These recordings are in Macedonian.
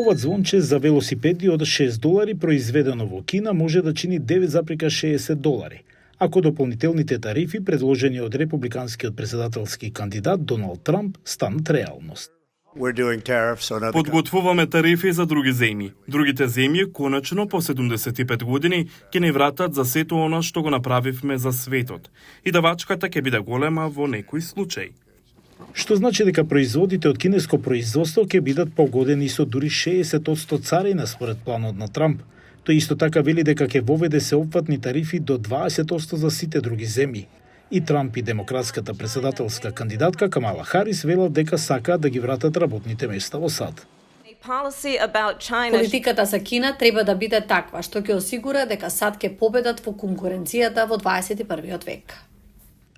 Ова звонче за велосипеди од $6 произведено во Кина може да чини $9,60, ако дополнителните тарифи предложени од републиканскиот председателски кандидат Доналд Трамп станат реалност. Подготвуваме тарифи за други земји. Другите земји конечно по 75 години ќе не вратат за сето она што го направивме за светот. И давачката ќе биде голема во некој случај. Што значи дека производите од кинеско производство ќе бидат погодени со дури 60% царина според планот на Трамп. Тој исто така вели дека ќе воведе сеопфатни тарифи до 20% за сите други земји. И Трамп и демократската председателска кандидатка Камала Харис велат дека сакаат да ги вратат работните места во САД. Политиката за Кина треба да биде таква што ќе осигура дека САД ќе победат во конкуренцијата во 21 век.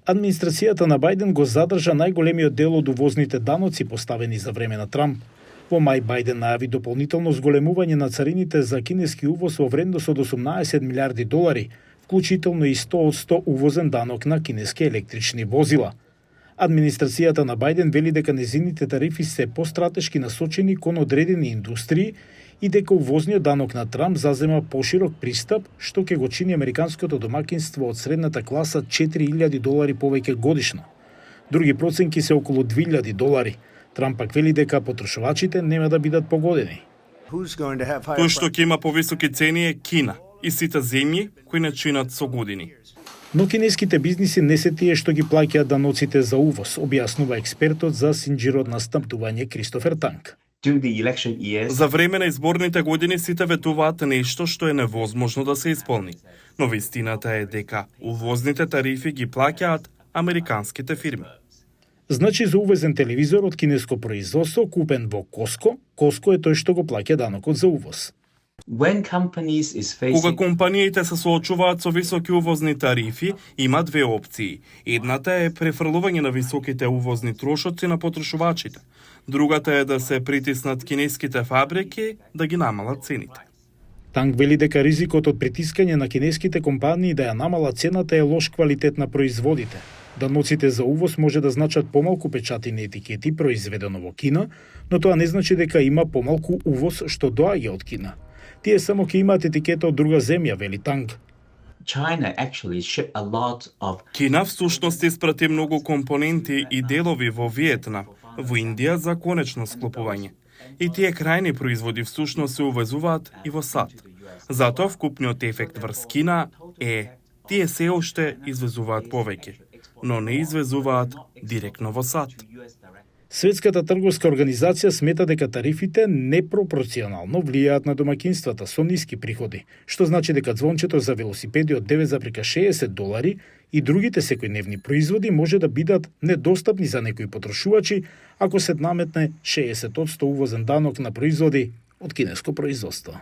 Администрацијата на Бајден го задржа најголемиот дел од увозните даноци поставени за време на Трамп. Во мај Бајден најави дополнително зголемување на царините за кинески увоз во вредност од $18 милиарди, вклучително и 100% увозен данок на кинески електрични возила. Администрацијата на Бајден вели дека незините тарифи се постратешки насочени кон одредени индустрии и дека увозниот данок на Трамп зазема поширок пристап, што ќе го чини американското домакинство од средната класа $4,000 повеќе годишно. Други проценки се околу $2,000. Трамп пак вели дека потрошувачите нема да бидат погодени. Тој што ќе има повисоки цени е Кина и сите земји кои не чинат со години. Но кинеските бизниси не се тие што ги плаќаат даноците за увоз, објаснува експертот за синџирот настапнување Кристофер Танк. За време на изборните години сите ветуваат нешто што е невозможно да се исполни. Но вистината е дека увозните тарифи ги плаќаат американските фирми. Значи за увезен телевизор од кинеско производство купен во Коско, Коско е тој што го плаќа данокот за увоз. Кога компаниите се соочуваат со високи увозни тарифи, има две опции. Едната е префрлување на високите увозни трошоци на потрошувачите. Другата е да се притиснат кинеските фабрики да ги намалат цените. Танк вели дека ризикот од притискање на кинеските компании да ја намала цената е лош квалитет на производите. Даноците за увоз може да значат помалку печатени етикети произведено во Кина, но тоа не значи дека има помалку увоз што доаѓа од Кина. Тие само ќе имаат етикета од друга земја, вели Танк. Кина всушност испрати многу компоненти и делови во Виетнам, во Индија за конечно склопување. И тие крајни производи всушност се увезуваат и во САД. Затоа вкупниот ефект врз Кина е тие се уште извезуваат повеќе, но не извезуваат директно во САД. Светската трговска организација смета дека тарифите непропорционално влијаат на домакинствата со ниски приходи, што значи дека звончето за велосипеди од $9,60 и другите секојдневни производи може да бидат недостапни за некои потрошувачи ако се наметне 60% увозен данок на производи од кинеско производство.